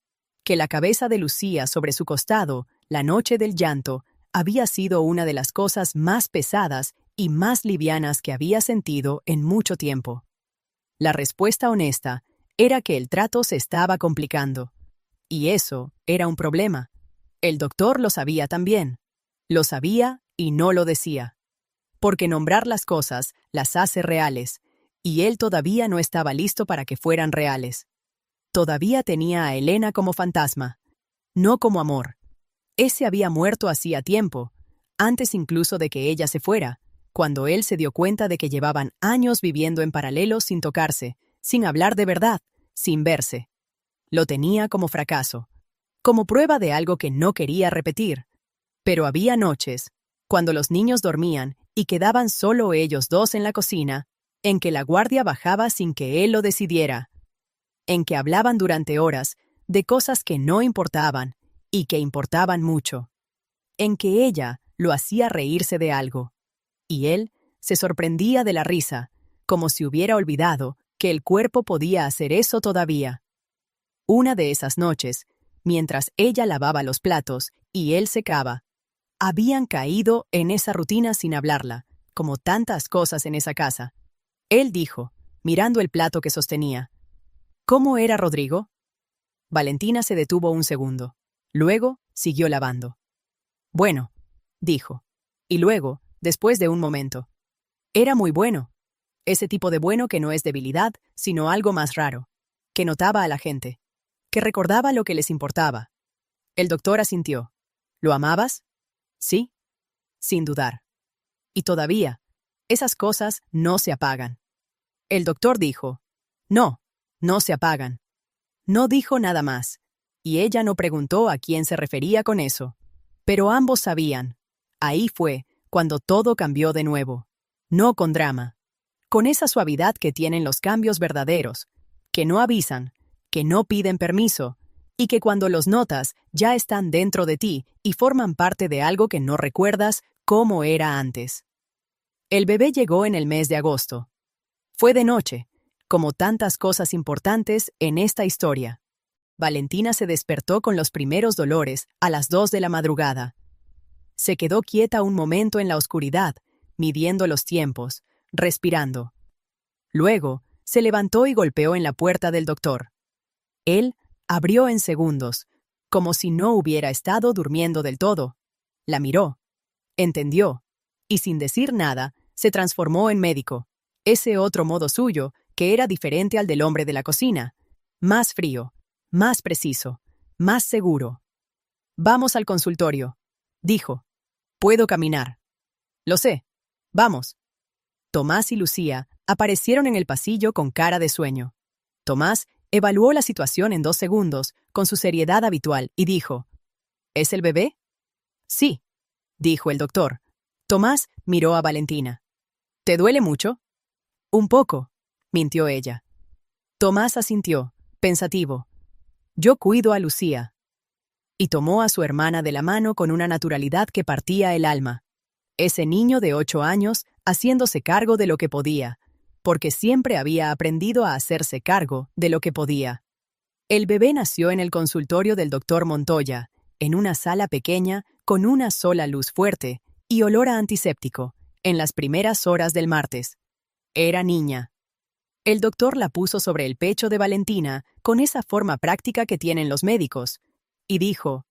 Speaker 1: que la cabeza de Lucía sobre su costado, la noche del llanto, había sido una de las cosas más pesadas y más livianas que había sentido en mucho tiempo. La respuesta honesta era que el trato se estaba complicando. Y eso era un problema. El doctor lo sabía también. Lo sabía y no lo decía. Porque nombrar las cosas las hace reales, y él todavía no estaba listo para que fueran reales. Todavía tenía a Elena como fantasma, no como amor. Ese había muerto hacía tiempo, antes incluso de que ella se fuera, cuando él se dio cuenta de que llevaban años viviendo en paralelo sin tocarse, sin hablar de verdad, sin verse. Lo tenía como fracaso, como prueba de algo que no quería repetir. Pero había noches, cuando los niños dormían y quedaban solo ellos dos en la cocina, en que la guardia bajaba sin que él lo decidiera, en que hablaban durante horas de cosas que no importaban y que importaban mucho, en que ella lo hacía reírse de algo, y él se sorprendía de la risa, como si hubiera olvidado que el cuerpo podía hacer eso todavía. Una de esas noches, mientras ella lavaba los platos y él secaba, habían caído en esa rutina sin hablarla, como tantas cosas en esa casa. Él dijo, mirando el plato que sostenía, ¿Cómo era Rodrigo? Valentina se detuvo un segundo. Luego, siguió lavando. Bueno, dijo. Y luego, después de un momento. Era muy bueno. Ese tipo de bueno que no es debilidad, sino algo más raro. Que notaba a la gente. Que recordaba lo que les importaba. El doctor asintió. ¿Lo amabas? Sí. Sin dudar. Y todavía, esas cosas no se apagan. El doctor dijo. No, no se apagan. No dijo nada más. Y ella no preguntó a quién se refería con eso. Pero ambos sabían. Ahí fue, cuando todo cambió de nuevo. No con drama. Con esa suavidad que tienen los cambios verdaderos, que no avisan, que no piden permiso, y que cuando los notas ya están dentro de ti y forman parte de algo que no recuerdas cómo era antes. El bebé llegó en el mes de agosto. Fue de noche, como tantas cosas importantes en esta historia. Valentina se despertó con los primeros dolores a las 2 de la madrugada. Se quedó quieta un momento en la oscuridad, midiendo los tiempos, respirando. Luego, se levantó y golpeó en la puerta del doctor. Él abrió en segundos, como si no hubiera estado durmiendo del todo. La miró, entendió, y sin decir nada, se transformó en médico. Ese otro modo suyo, que era diferente al del hombre de la cocina. Más frío, más preciso, más seguro. Vamos al consultorio, dijo. Puedo caminar. Lo sé. Vamos. Tomás y Lucía aparecieron en el pasillo con cara de sueño. Tomás evaluó la situación en 2 segundos, con su seriedad habitual, y dijo, ¿Es el bebé? Sí, dijo el doctor. Tomás miró a Valentina. ¿Te duele mucho? Un poco, mintió ella. Tomás asintió, pensativo. Yo cuido a Lucía. Y tomó a su hermana de la mano con una naturalidad que partía el alma. Ese niño de 8 años haciéndose cargo de lo que podía, porque siempre había aprendido a hacerse cargo de lo que podía. El bebé nació en el consultorio del doctor Montoya, en una sala pequeña con una sola luz fuerte y olor a antiséptico, en las primeras horas del martes. Era niña. El doctor la puso sobre el pecho de Valentina con esa forma práctica que tienen los médicos, y dijo,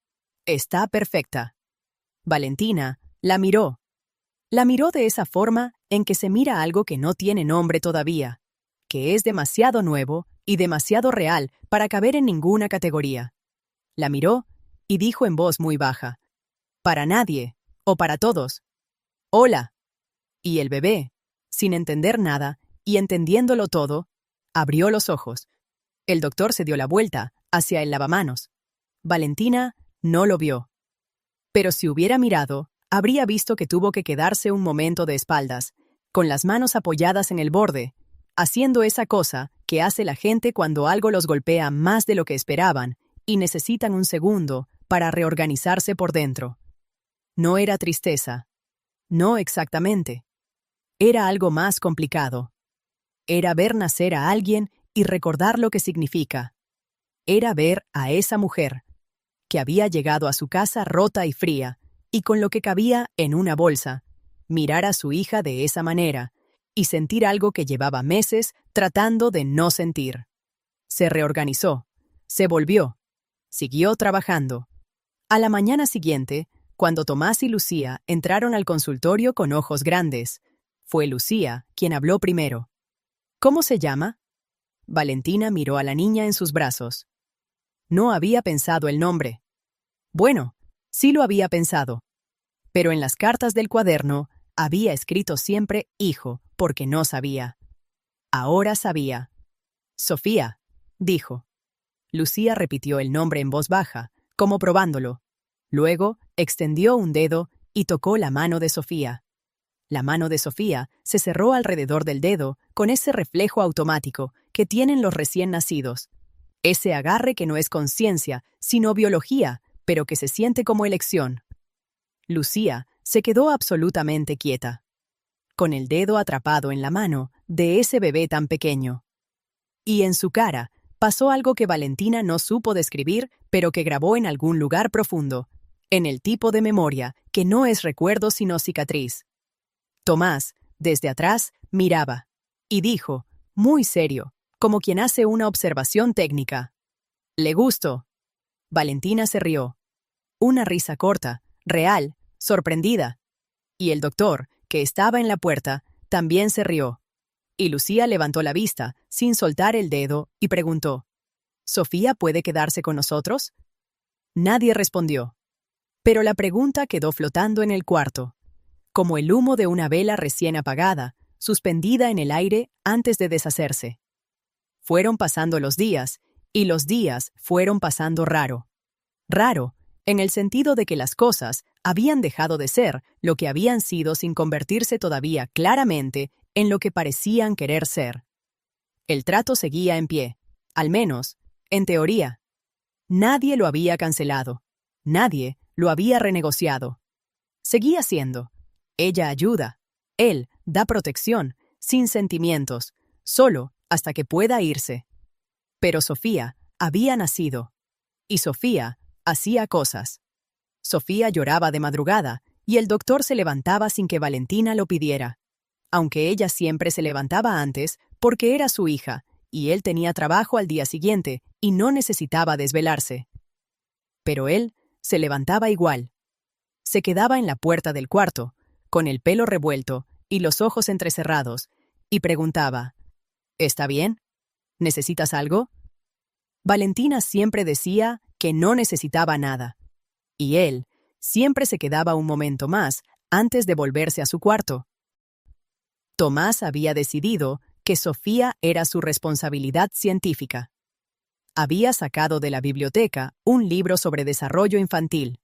Speaker 1: «Está perfecta». Valentina la miró. La miró de esa forma en que se mira algo que no tiene nombre todavía, que es demasiado nuevo y demasiado real para caber en ninguna categoría. La miró y dijo en voz muy baja, «Para nadie, o para todos». «Hola». Y el bebé, sin entender nada y entendiéndolo todo, abrió los ojos. El doctor se dio la vuelta hacia el lavamanos. Valentina no lo vio. Pero si hubiera mirado, habría visto que tuvo que quedarse un momento de espaldas, con las manos apoyadas en el borde, haciendo esa cosa que hace la gente cuando algo los golpea más de lo que esperaban y necesitan un segundo para reorganizarse por dentro. No era tristeza. No exactamente. Era algo más complicado. Era ver nacer a alguien y recordar lo que significa. Era ver a esa mujer, que había llegado a su casa rota y fría, y con lo que cabía en una bolsa, mirar a su hija de esa manera, y sentir algo que llevaba meses tratando de no sentir. Se reorganizó, se volvió, siguió trabajando. A la mañana siguiente, cuando Tomás y Lucía entraron al consultorio con ojos grandes, fue Lucía quien habló primero. ¿Cómo se llama? Valentina miró a la niña en sus brazos. No había pensado el nombre. Bueno, sí lo había pensado. Pero en las cartas del cuaderno había escrito siempre hijo, porque no sabía. Ahora sabía. Sofía, dijo. Lucía repitió el nombre en voz baja, como probándolo. Luego extendió un dedo y tocó la mano de Sofía. La mano de Sofía se cerró alrededor del dedo con ese reflejo automático que tienen los recién nacidos. Ese agarre que no es conciencia, sino biología, pero que se siente como elección. Lucía se quedó absolutamente quieta, con el dedo atrapado en la mano de ese bebé tan pequeño. Y en su cara pasó algo que Valentina no supo describir, pero que grabó en algún lugar profundo, en el tipo de memoria que no es recuerdo sino cicatriz. Tomás, desde atrás, miraba, y dijo, muy serio, como quien hace una observación técnica. «¿Le gustó?» Valentina se rió. Una risa corta, real, sorprendida. Y el doctor, que estaba en la puerta, también se rió. Y Lucía levantó la vista, sin soltar el dedo, y preguntó: «¿Sofía puede quedarse con nosotros?» Nadie respondió. Pero la pregunta quedó flotando en el cuarto, como el humo de una vela recién apagada, suspendida en el aire antes de deshacerse. Fueron pasando los días, y los días fueron pasando raro. Raro, en el sentido de que las cosas habían dejado de ser lo que habían sido sin convertirse todavía claramente en lo que parecían querer ser. El trato seguía en pie, al menos, en teoría. Nadie lo había cancelado. Nadie lo había renegociado. Seguía siendo. Ella ayuda. Él da protección, sin sentimientos, solo hasta que pueda irse. Pero Sofía había nacido. Y Sofía hacía cosas. Sofía lloraba de madrugada, y el doctor se levantaba sin que Valentina lo pidiera. Aunque ella siempre se levantaba antes, porque era su hija, y él tenía trabajo al día siguiente, y no necesitaba desvelarse. Pero él se levantaba igual. Se quedaba en la puerta del cuarto, con el pelo revuelto y los ojos entrecerrados, y preguntaba: «¿Está bien? ¿Necesitas algo?» Valentina siempre decía que no necesitaba nada, y él siempre se quedaba un momento más antes de volverse a su cuarto. Tomás había decidido que Sofía era su responsabilidad científica. Había sacado de la biblioteca un libro sobre desarrollo infantil.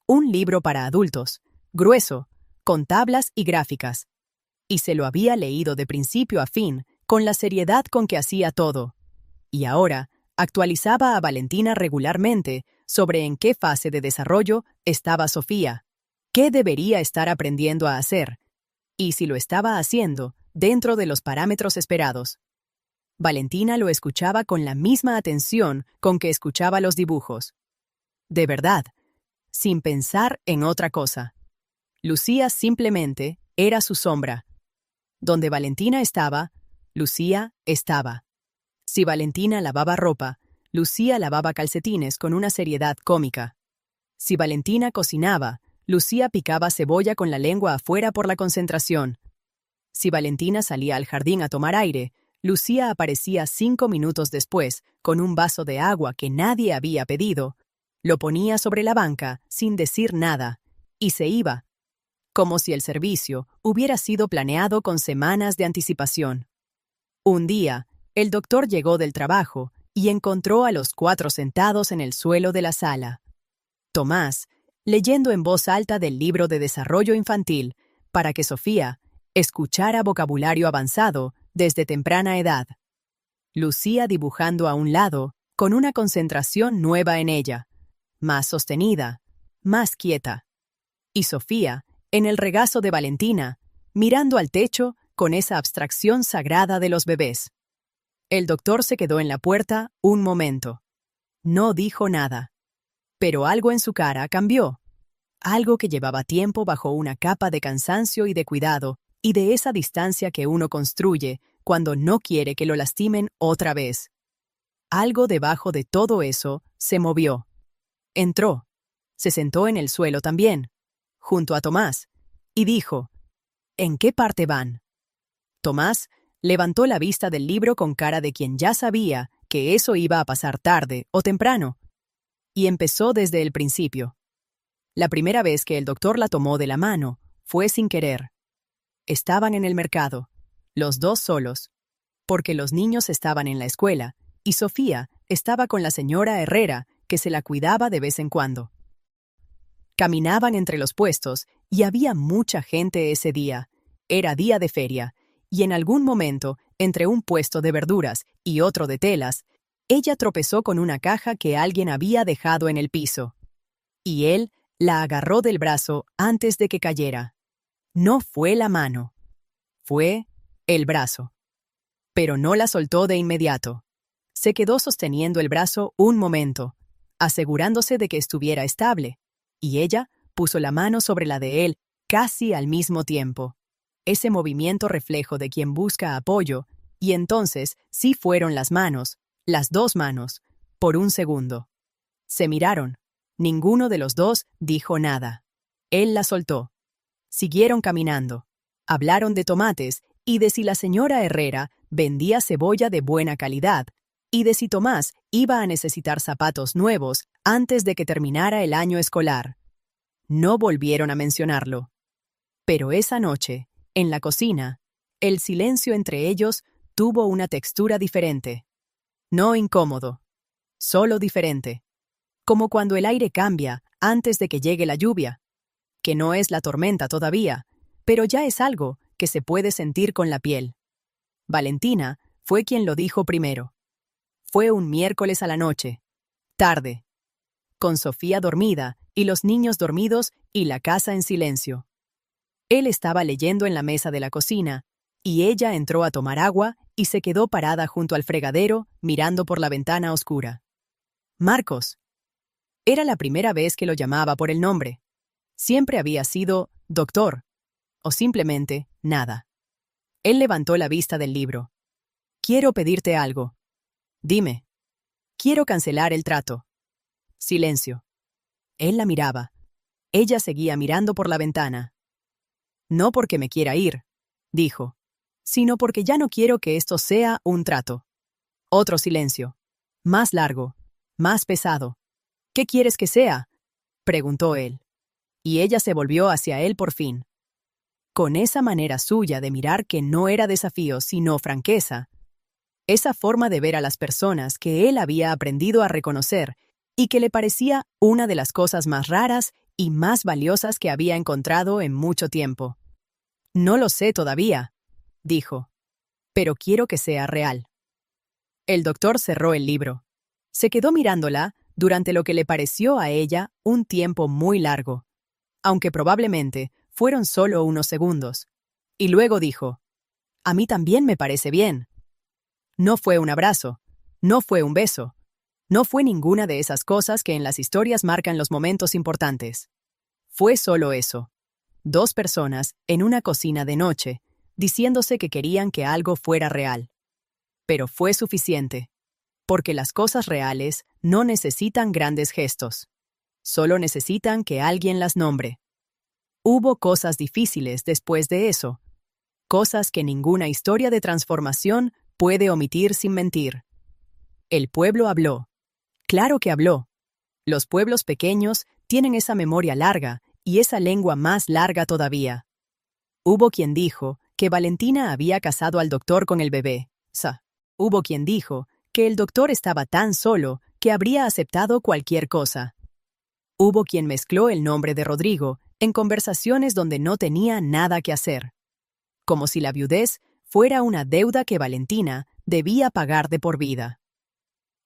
Speaker 1: Un libro para adultos, grueso, con tablas y gráficas. Y se lo había leído de principio a fin, con la seriedad con que hacía todo. Y ahora actualizaba a Valentina regularmente sobre en qué fase de desarrollo estaba Sofía, qué debería estar aprendiendo a hacer, y si lo estaba haciendo dentro de los parámetros esperados. Valentina lo escuchaba con la misma atención con que escuchaba los dibujos. De verdad, sin pensar en otra cosa. Lucía simplemente era su sombra. Donde Valentina estaba, Lucía estaba. Si Valentina lavaba ropa, Lucía lavaba calcetines con una seriedad cómica. Si Valentina cocinaba, Lucía picaba cebolla con la lengua afuera por la concentración. Si Valentina salía al jardín a tomar aire, Lucía aparecía 5 minutos después con un vaso de agua que nadie había pedido, lo ponía sobre la banca sin decir nada, y se iba, como si el servicio hubiera sido planeado con semanas de anticipación. Un día, el doctor llegó del trabajo y encontró a los 4 sentados en el suelo de la sala. Tomás, leyendo en voz alta del libro de desarrollo infantil, para que Sofía escuchara vocabulario avanzado desde temprana edad. Lucía dibujando a un lado, con una concentración nueva en ella, más sostenida, más quieta. Y Sofía, en el regazo de Valentina, mirando al techo con esa abstracción sagrada de los bebés. El doctor se quedó en la puerta un momento. No dijo nada. Pero algo en su cara cambió. Algo que llevaba tiempo bajo una capa de cansancio y de cuidado, y de esa distancia que uno construye cuando no quiere que lo lastimen otra vez. Algo debajo de todo eso se movió. Entró. Se sentó en el suelo también, junto a Tomás, y dijo: «¿En qué parte van?» Tomás levantó la vista del libro con cara de quien ya sabía que eso iba a pasar tarde o temprano, y empezó desde el principio. La primera vez que el doctor la tomó de la mano fue sin querer. Estaban en el mercado, los dos solos, porque los niños estaban en la escuela, y Sofía estaba con la señora Herrera, que se la cuidaba de vez en cuando. Caminaban entre los puestos, y había mucha gente ese día. Era día de feria, y en algún momento, entre un puesto de verduras y otro de telas, ella tropezó con una caja que alguien había dejado en el piso. Y él la agarró del brazo antes de que cayera. No fue la mano. Fue el brazo. Pero no la soltó de inmediato. Se quedó sosteniendo el brazo un momento, asegurándose de que estuviera estable, y ella puso la mano sobre la de él casi al mismo tiempo. Ese movimiento reflejo de quien busca apoyo Y entonces sí fueron las manos, las dos manos, por un segundo. Se miraron. Ninguno de los dos dijo nada. Él la soltó. Siguieron caminando. Hablaron de tomates y de si la señora Herrera vendía cebolla de buena calidad y de si Tomás iba a necesitar zapatos nuevos antes de que terminara el año escolar. No volvieron a mencionarlo. Pero esa noche, en la cocina, el silencio entre ellos tuvo una textura diferente. No incómodo, solo diferente. Como cuando el aire cambia antes de que llegue la lluvia, que no es la tormenta todavía, pero ya es algo que se puede sentir con la piel. Valentina fue quien lo dijo primero. Fue un miércoles a la noche, tarde, con Sofía dormida y los niños dormidos y la casa en silencio. Él estaba leyendo en la mesa de la cocina, y ella entró a tomar agua y se quedó parada junto al fregadero mirando por la ventana oscura. Marcos. Era la primera vez que lo llamaba por el nombre. Siempre había sido doctor, o simplemente nada. Él levantó la vista del libro. Quiero pedirte algo. Dime. Quiero cancelar el trato. Silencio. Él la miraba. Ella seguía mirando por la ventana. No porque me quiera ir, dijo, sino porque ya no quiero que esto sea un trato. Otro silencio. Más largo, más pesado. ¿Qué quieres que sea?, preguntó él. Y ella se volvió hacia él por fin. Con esa manera suya de mirar que no era desafío sino franqueza, esa forma de ver a las personas que él había aprendido a reconocer y que le parecía una de las cosas más raras y más valiosas que había encontrado en mucho tiempo. No lo sé todavía, dijo, pero quiero que sea real. El doctor cerró el libro. Se quedó mirándola durante lo que le pareció a ella un tiempo muy largo, aunque probablemente fueron solo unos segundos. Y luego dijo, a mí también me parece bien. No fue un abrazo, no fue un beso, no fue ninguna de esas cosas que en las historias marcan los momentos importantes. Fue solo eso. Dos personas en una cocina de noche, diciéndose que querían que algo fuera real. Pero fue suficiente, porque las cosas reales no necesitan grandes gestos. Solo necesitan que alguien las nombre. Hubo cosas difíciles después de eso, cosas que ninguna historia de transformación puede omitir sin mentir. El pueblo habló. Claro que habló. Los pueblos pequeños tienen esa memoria larga y esa lengua más larga todavía. Hubo quien dijo que Valentina había casado al doctor con el bebé. Hubo quien dijo que el doctor estaba tan solo que habría aceptado cualquier cosa. Hubo quien mezcló el nombre de Rodrigo en conversaciones donde no tenía nada que hacer. Como si la viudez fuera una deuda que Valentina debía pagar de por vida.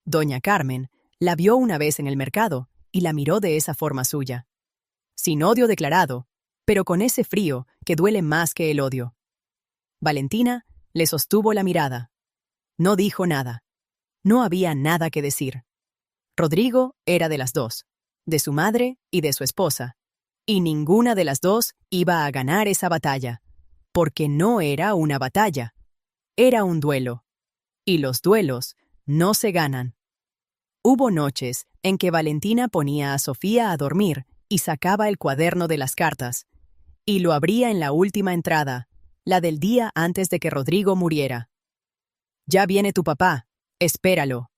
Speaker 1: Doña Carmen la vio una vez en el mercado y la miró de esa forma suya. Sin odio declarado, pero con ese frío que duele más que el odio. Valentina le sostuvo la mirada. No dijo nada. No había nada que decir. Rodrigo era de las dos, de su madre y de su esposa, y ninguna de las dos iba a ganar esa batalla, porque no era una batalla, era un duelo. Y los duelos no se ganan. Hubo noches en que Valentina ponía a Sofía a dormir y sacaba el cuaderno de las cartas, y lo abría en la última entrada, la del día antes de que Rodrigo muriera. Ya viene tu papá, espéralo.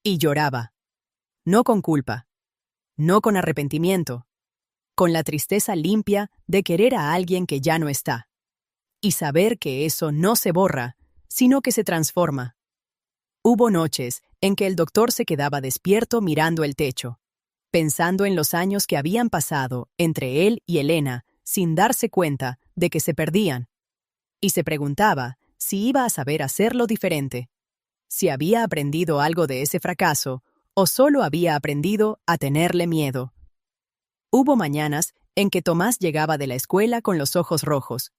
Speaker 1: Y lloraba. No con culpa, no con arrepentimiento, con la tristeza limpia de querer a alguien que ya no está. Y saber que eso no se borra, sino que se transforma. Hubo noches en que el doctor se quedaba despierto mirando el techo, pensando en los años que habían pasado entre él y Elena sin darse cuenta de que se perdían. Y se preguntaba si iba a saber hacerlo diferente, si había aprendido algo de ese fracaso o solo había aprendido a tenerle miedo. Hubo mañanas en que Tomás llegaba de la escuela con los ojos rojos,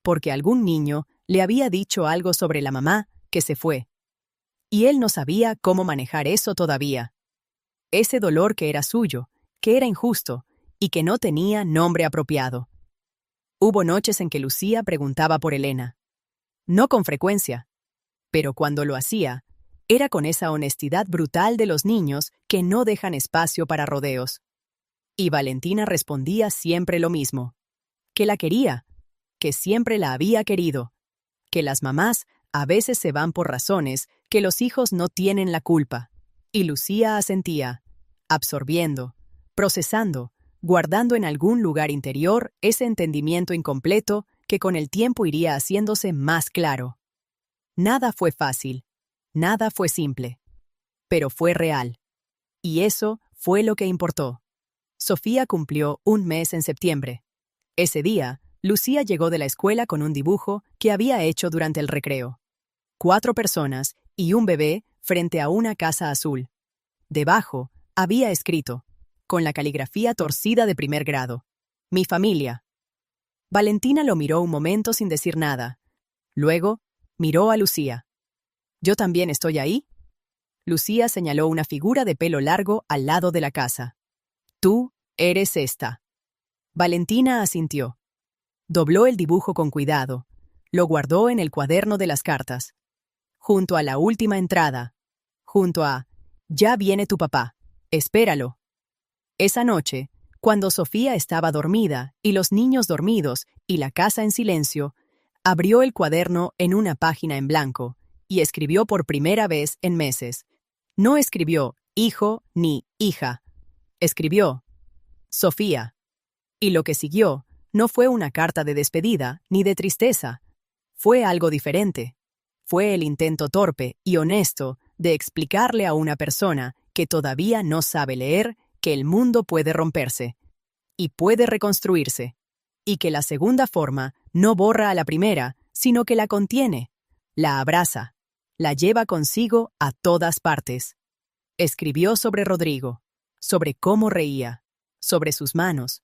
Speaker 1: porque algún niño le había dicho algo sobre la mamá que se fue. Y él no sabía cómo manejar eso todavía. Ese dolor que era suyo, que era injusto y que no tenía nombre apropiado. Hubo noches en que Lucía preguntaba por Elena. No con frecuencia, Pero cuando lo hacía, era con esa honestidad brutal de los niños que no dejan espacio para rodeos. Y Valentina respondía siempre lo mismo: que la quería, que siempre la había querido, que las mamás a veces se van por razones que los hijos no tienen la culpa. Y Lucía asentía, absorbiendo, procesando, guardando en algún lugar interior ese entendimiento incompleto que con el tiempo iría haciéndose más claro. Nada fue fácil, nada fue simple, pero fue real. Y eso fue lo que importó. Sofía cumplió 1 mes en septiembre. Ese día, Lucía llegó de la escuela con un dibujo que había hecho durante el recreo. 4 personas y un bebé frente a una casa azul. Debajo, había escrito, con la caligrafía torcida de primer grado: Mi familia. Valentina lo miró un momento sin decir nada. Luego, miró a Lucía. ¿Yo también estoy ahí? Lucía señaló una figura de pelo largo al lado de la casa. Tú eres esta. Valentina asintió. Dobló el dibujo con cuidado. Lo guardó en el cuaderno de las cartas. Junto a la última entrada. Junto a Ya viene tu papá. Espéralo. Esa noche, cuando Sofía estaba dormida y los niños dormidos y la casa en silencio, abrió el cuaderno en una página en blanco y escribió por primera vez en meses. No escribió hijo ni hija. Escribió Sofía. Y lo que siguió no fue una carta de despedida ni de tristeza. Fue algo diferente. Fue el intento torpe y honesto de explicarle a una persona que todavía no sabe leer que el mundo puede romperse y puede reconstruirse, y que la segunda forma no borra a la primera, sino que la contiene, la abraza, la lleva consigo a todas partes. Escribió sobre Rodrigo, sobre cómo reía, sobre sus manos,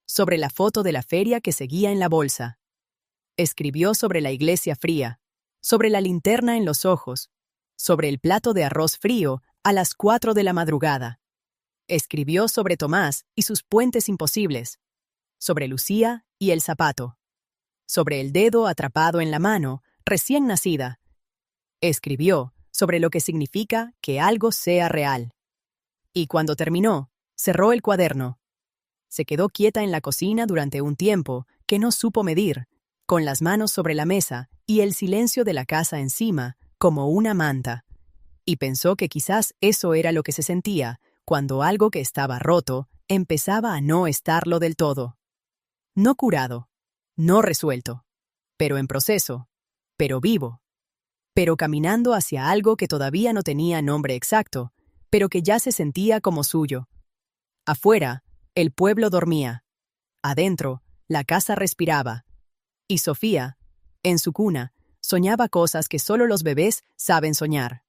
Speaker 1: sobre la foto de la feria que seguía en la bolsa. Escribió sobre la iglesia fría, sobre la linterna en los ojos, sobre el plato de arroz frío a las 4 de la madrugada. Escribió sobre Tomás y sus puentes imposibles, sobre Lucía y el zapato, sobre el dedo atrapado en la mano recién nacida. Escribió sobre lo que significa que algo sea real. Y cuando terminó, cerró el cuaderno. Se quedó quieta en la cocina durante un tiempo que no supo medir, con las manos sobre la mesa y el silencio de la casa encima, como una manta. Y pensó que quizás eso era lo que se sentía cuando algo que estaba roto empezaba a no estarlo del todo. No curado, no resuelto, pero en proceso, pero vivo, pero caminando hacia algo que todavía no tenía nombre exacto, pero que ya se sentía como suyo. Afuera, el pueblo dormía. Adentro, la casa respiraba. Y Sofía, en su cuna, soñaba cosas que solo los bebés saben soñar.